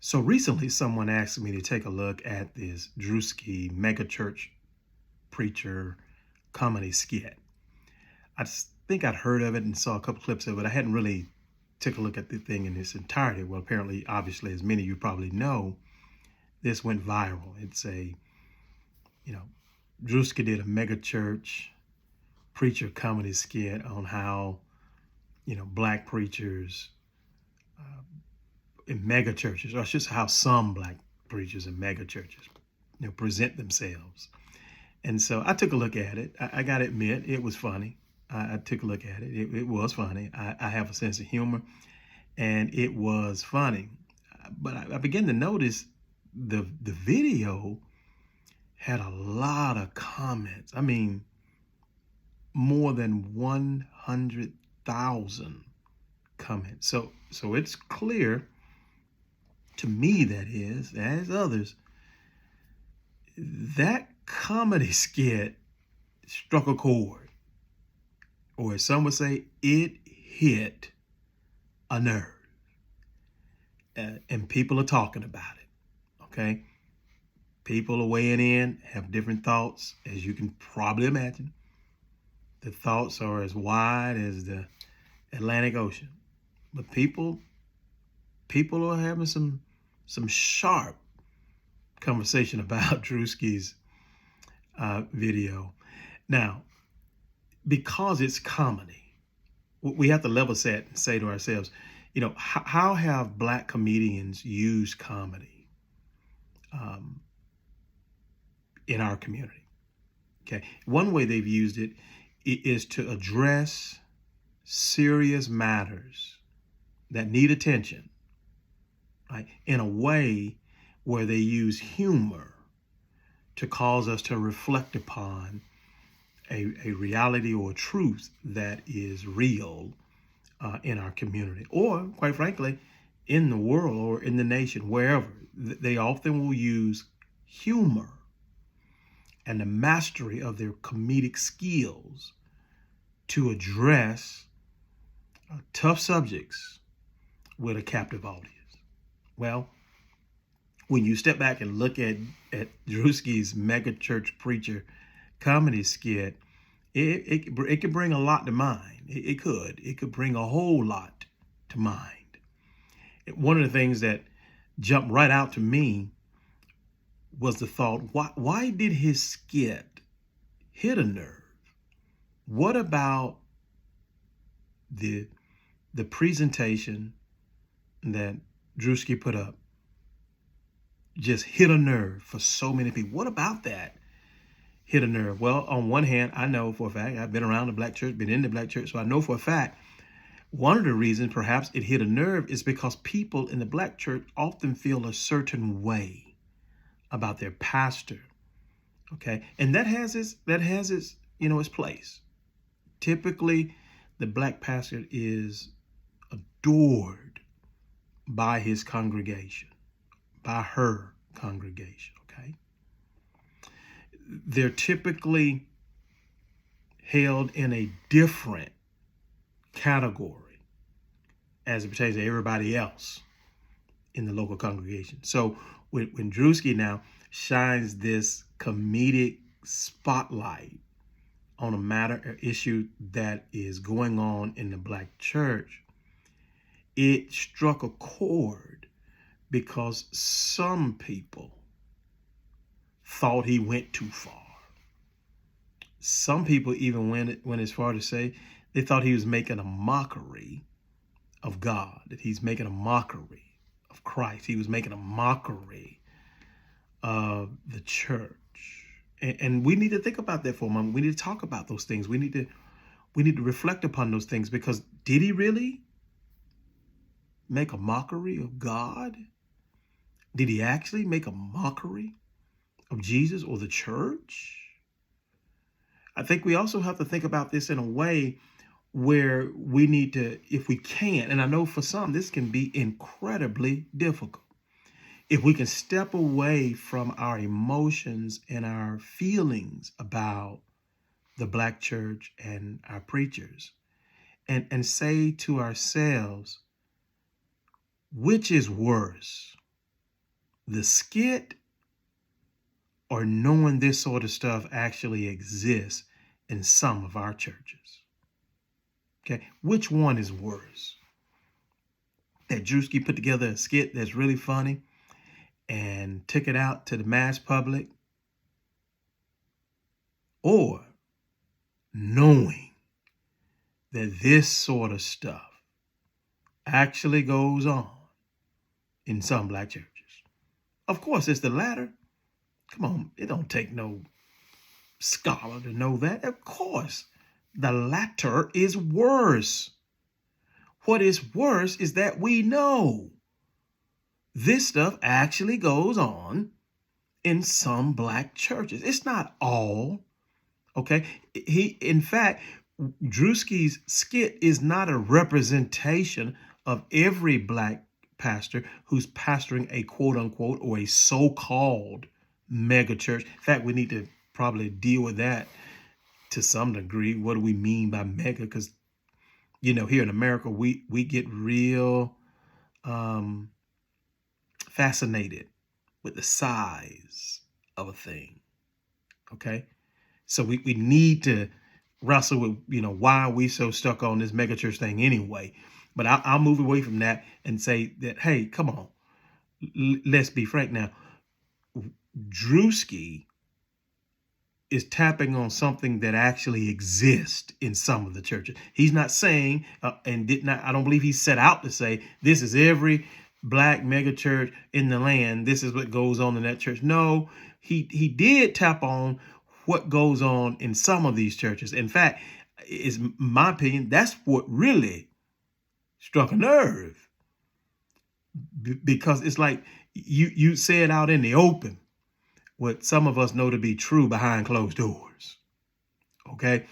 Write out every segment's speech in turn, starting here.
So recently, someone asked me to take a look at this Druski megachurch preacher comedy skit. I just think I'd heard of it and saw a couple clips of it. I hadn't really took a look at the thing in its entirety. Well, apparently, obviously, as many of you probably know, this went viral. It's you know, Druski did a megachurch preacher comedy skit on how, black preachers in mega churches, or it's just how some black preachers in mega churches, present themselves. And so I took a look at it. I got to admit, it was funny. I took a look at it. It was funny. I have a sense of humor, and it was funny. But I began to notice the video had a lot of comments. I mean, more than 100,000 comments. So it's clear to me, that is, as others, that comedy skit struck a chord, or as some would say, it hit a nerve. And people are talking about it, okay? People are weighing in, have different thoughts, as you can probably imagine. The thoughts are as wide as the Atlantic Ocean. But people are having some sharp conversation about Druski's video. Now, because it's comedy, we have to level set and say to ourselves, how have black comedians used comedy in our community? Okay, one way they've used it is to address serious matters that need attention, right, in a way where they use humor to cause us to reflect upon a reality or a truth that is real in our community, or quite frankly, in the world or in the nation, wherever. They often will use humor and the mastery of their comedic skills to address tough subjects with a captive audience. Well, when you step back and look at Druski's mega church preacher comedy skit, it could bring a lot to mind. It could bring a whole lot to mind. One of the things that jumped right out to me was the thought, why did his skit hit a nerve? What about the presentation that Druski put up just hit a nerve for so many people? What about that hit a nerve? Well, on one hand, I know for a fact, I've been around the black church, been in the black church, so I know for a fact, one of the reasons perhaps it hit a nerve is because people in the black church often feel a certain way about their pastor. Okay, and that has its its place. Typically, the black pastor is adored by his congregation, by her congregation, okay? They're typically held in a different category as it pertains to everybody else in the local congregation. So when Druski now shines this comedic spotlight on a matter or issue that is going on in the black church, it struck a chord because some people thought he went too far. Some people even went as far to say they thought he was making a mockery of God, that he's making a mockery of Christ. He was making a mockery of the church. And we need to think about that for a moment. We need to talk about those things. We need to reflect upon those things, because did he really make a mockery of God? Did he actually make a mockery of Jesus or the church? I think we also have to think about this in a way where we need to, if we can, and I know for some this can be incredibly difficult, if we can step away from our emotions and our feelings about the black church and our preachers, and say to ourselves, which is worse? the skit or knowing this sort of stuff actually exists in some of our churches? Okay, which one is worse? That Druski put together a skit that's really funny and took it out to the mass public, or knowing that this sort of stuff actually goes on in some black churches? Of course, it's the latter. Come on, it don't take no scholar to know that. Of course, the latter is worse. What is worse is that we know this stuff actually goes on in some black churches. It's not all, okay? In fact, Druski's skit is not a representation of every black pastor who's pastoring a quote unquote or a so-called mega church. In fact, we need to probably deal with that to some degree. What do we mean by mega? Because, you know, here in America, we get real fascinated with the size of a thing. Okay. So we need to wrestle with, why are we so stuck on this megachurch thing anyway? But I'll move away from that and say that, hey, come on, let's be frank now. Druski is tapping on something that actually exists in some of the churches. He's not saying, I don't believe he set out to say, this is every black megachurch in the land, this is what goes on in that church. No, he did tap on what goes on in some of these churches. In fact, is my opinion, that's what really struck a nerve, because it's like you say it out in the open, what some of us know to be true behind closed doors. Okay.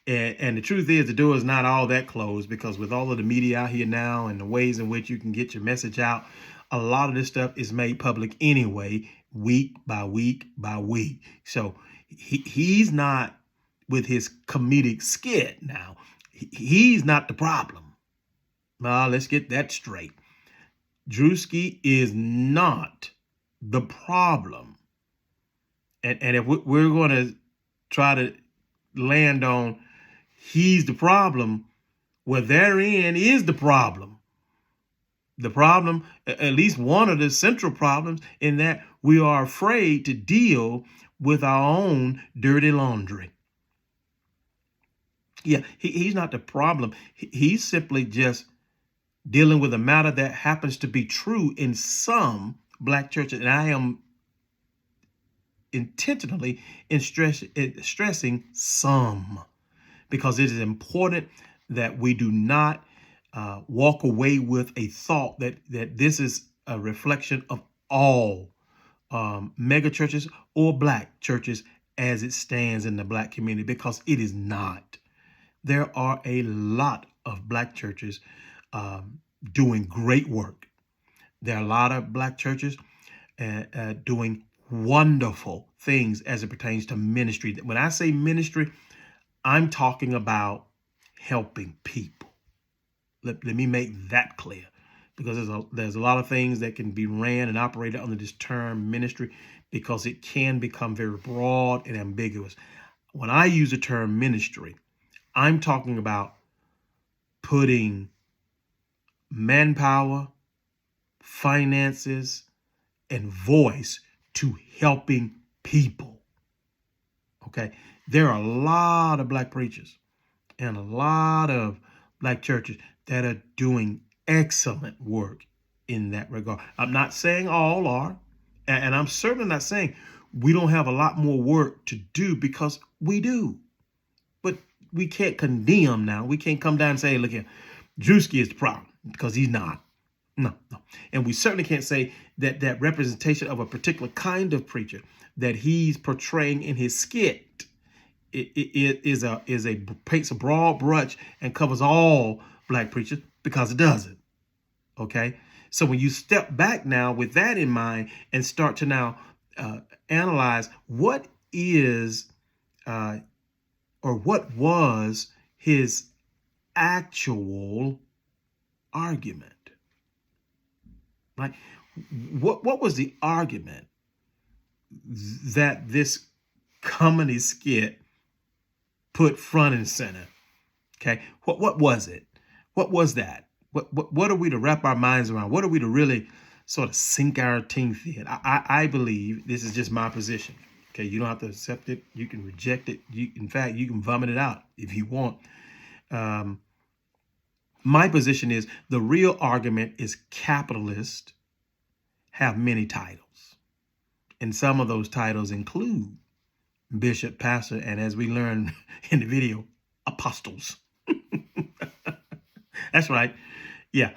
And the truth is, the door is not all that closed, because with all of the media out here now and the ways in which you can get your message out, a lot of this stuff is made public anyway, week by week by week. So he's not, with his comedic skit now, he's not the problem. Now, let's get that straight. Druski is not the problem. And if we're going to try to land on he's the problem, well, therein is the problem. The problem, at least one of the central problems, in that we are afraid to deal with our own dirty laundry. Yeah, he's not the problem. He's simply just dealing with a matter that happens to be true in some black churches. And I am intentionally stressing some, because it is important that we do not walk away with a thought that this is a reflection of all mega churches or black churches as it stands in the black community, because it is not. There are a lot of black churches doing great work. There are a lot of black churches doing wonderful things as it pertains to ministry. When I say ministry, I'm talking about helping people. Let me make that clear, because there's a lot of things that can be ran and operated under this term ministry, because it can become very broad and ambiguous. When I use the term ministry, I'm talking about putting manpower, finances, and voice to helping people. Okay. There are a lot of black preachers and a lot of black churches that are doing excellent work in that regard. I'm not saying all are, and I'm certainly not saying we don't have a lot more work to do, because we do. But we can't condemn now. We can't come down and say, look here, Druski is the problem, because he's not. No. And we certainly can't say that that representation of a particular kind of preacher that he's portraying in his skit paints a broad brush and covers all black preachers, because it doesn't. Okay. So when you step back now with that in mind and start to now analyze what is or what was his actual argument. right? What was the argument that this comedy skit put front and center? Okay, what was it? What was that? What are we to wrap our minds around? What are we to really sort of sink our teeth in? I believe, this is just my position. Okay, you don't have to accept it. You can reject it. In fact, you can vomit it out if you want. My position is the real argument is capitalists have many titles. And some of those titles include bishop, pastor, and as we learned in the video, apostles. That's right. Yeah.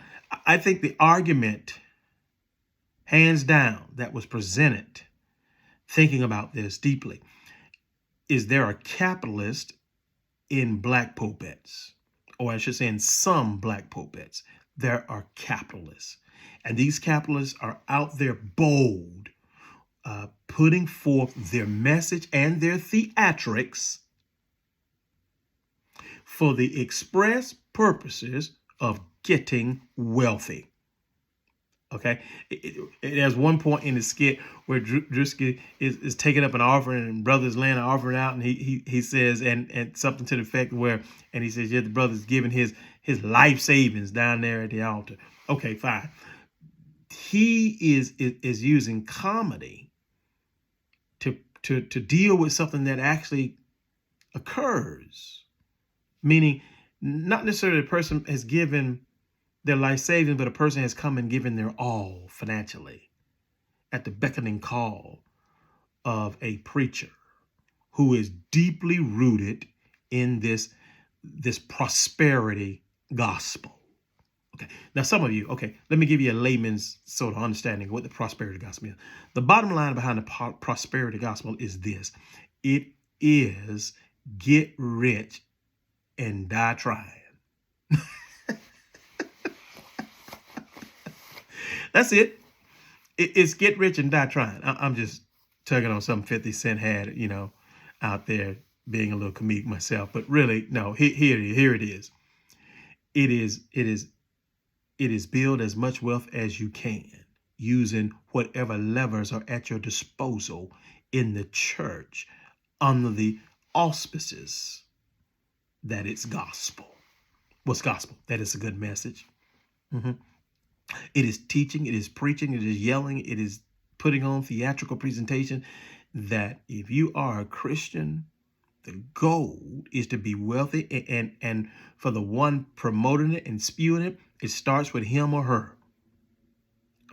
I think the argument, hands down, that was presented, thinking about this deeply, is there are capitalists in black pulpits, or I should say in some black pulpits. There are capitalists. And these capitalists are out there bold, putting forth their message and their theatrics for the express purposes of getting wealthy. Okay, there's one point in the skit where Druski is taking up an offering, and brothers laying an offering out, and he says, and something to the effect where, and he says, yeah, the brother's giving his life savings down there at the altar. Okay, fine. He is using comedy to deal with something that actually occurs, meaning not necessarily the person has given their life savings, but a person has come and given their all financially at the beckoning call of a preacher who is deeply rooted in this prosperity gospel. Okay, now some of you, okay, let me give you a layman's sort of understanding of what the prosperity gospel is. The bottom line behind the prosperity gospel is this: it is get rich and die trying. That's it. It's get rich and die trying. I'm just tugging on something 50 Cent had, out there being a little comedic myself. But really, no, here it is. It is build as much wealth as you can using whatever levers are at your disposal in the church under the auspices that it's gospel. What's gospel? That it's a good message. It is teaching, it is preaching, it is yelling, it is putting on theatrical presentation, that if you are a Christian, the goal is to be wealthy, and for the one promoting it and spewing it, it starts with him or her.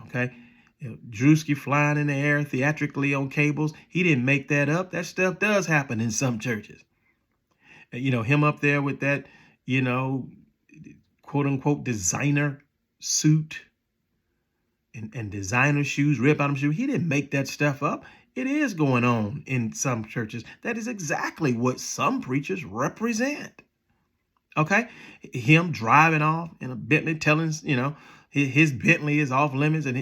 Okay? Druski flying in the air theatrically on cables, he didn't make that up. That stuff does happen in some churches. Him up there with that, quote unquote designer suit and designer shoes, red bottom shoes. He didn't make that stuff up. It is going on in some churches. That is exactly what some preachers represent. Okay? Him driving off in a Bentley, telling, his Bentley is off limits, and,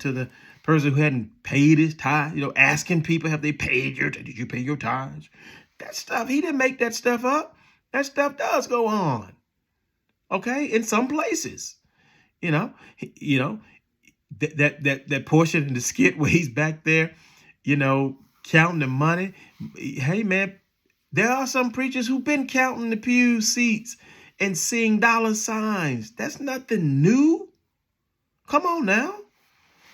to the person who hadn't paid his tithe, asking people, have they paid did you pay your tithes? That stuff, he didn't make that stuff up. That stuff does go on. Okay? In some places. That portion in the skit where he's back there, counting the money. Hey, man, there are some preachers who've been counting the pew seats and seeing dollar signs. That's nothing new. Come on now.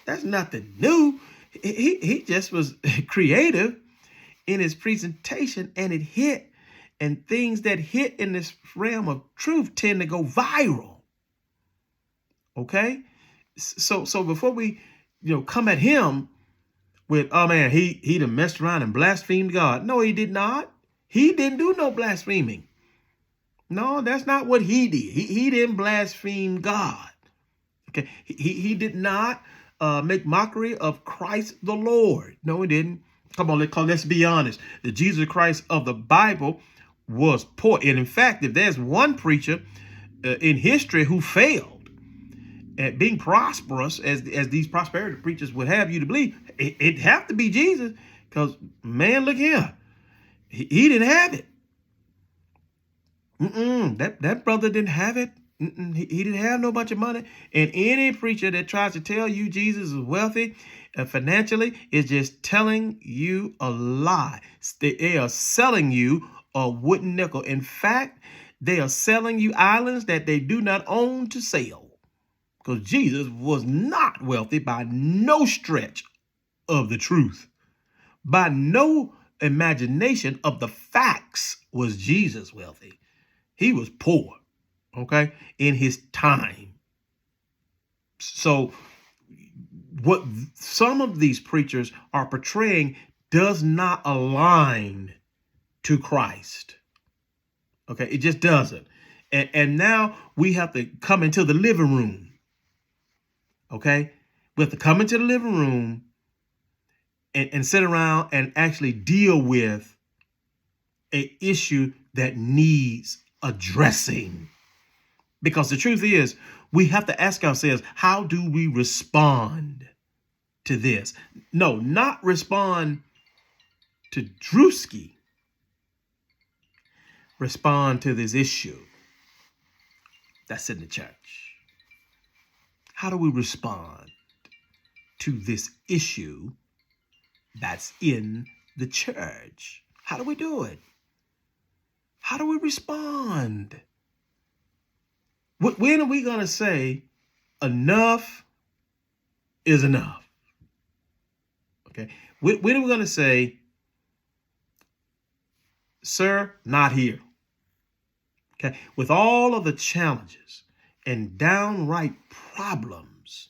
That's nothing new. He just was creative in his presentation, and it hit. And things that hit in this realm of truth tend to go viral. Okay? So before we, come at him with, oh man, he done messed around and blasphemed God. No, he did not. He didn't do no blaspheming. No, that's not what he did. He didn't blaspheme God. Okay, he did not make mockery of Christ the Lord. No, he didn't. Come on, let's be honest. The Jesus Christ of the Bible was poor. And in fact, if there's one preacher in history who failed at being prosperous, as these prosperity preachers would have you to believe, it'd have to be Jesus. Because, man, look here. He didn't have it. That brother didn't have it. He didn't have no bunch of money. And any preacher that tries to tell you Jesus is wealthy financially is just telling you a lie. They are selling you a wooden nickel. In fact, they are selling you islands that they do not own to sell. Because Jesus was not wealthy by no stretch of the truth. By no imagination of the facts was Jesus wealthy. He was poor, okay, in his time. So what some of these preachers are portraying does not align to Christ. Okay, it just doesn't. And now we have to come into the living room. Okay, we have to come into the living room and sit around and actually deal with an issue that needs addressing. Because the truth is, we have to ask ourselves, how do we respond to this? No, not respond to Druski. Respond to this issue that's in the church. How do we respond to this issue that's in the church? How do we do it? How do we respond? When are we going to say enough is enough? Okay. When are we going to say, sir, not here? Okay. With all of the challenges and downright problems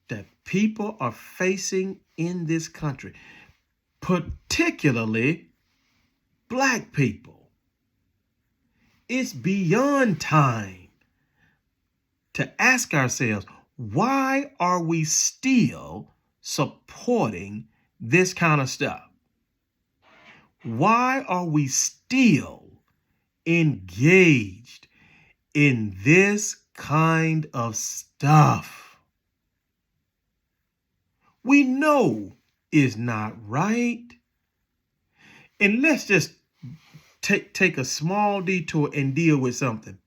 that people are facing in this country, particularly Black people, it's beyond time to ask ourselves, why are we still supporting this kind of stuff? Why are we still engaged in this kind of stuff? We know it's not right. And let's just take a small detour and deal with something.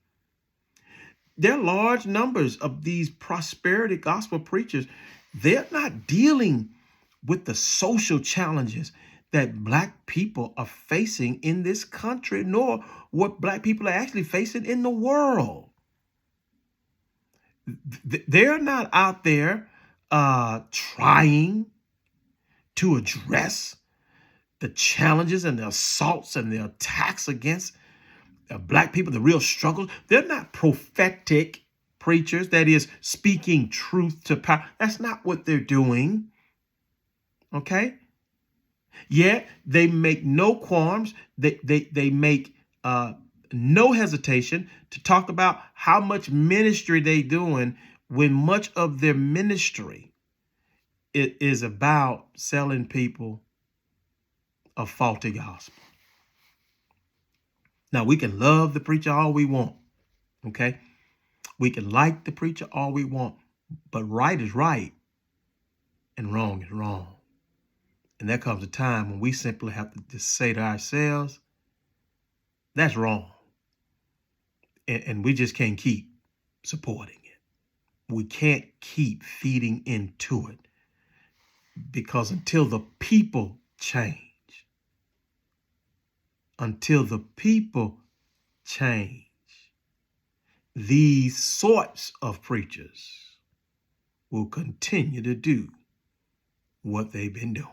There are large numbers of these prosperity gospel preachers. They're not dealing with the social challenges that Black people are facing in this country, nor what Black people are actually facing in the world. They're not out there trying to address the challenges and the assaults and the attacks against Black people, the real struggles. They're not prophetic preachers, that is, speaking truth to power. That's not what they're doing. Okay? Yet they make no qualms. They make no hesitation to talk about how much ministry they doing, when much of their ministry is about selling people a faulty gospel. Now, we can love the preacher all we want, okay? We can like the preacher all we want, but right is right and wrong is wrong. And there comes a time when we simply have to just say to ourselves, that's wrong. And we just can't keep supporting it. We can't keep feeding into it, because until the people change, these sorts of preachers will continue to do what they've been doing.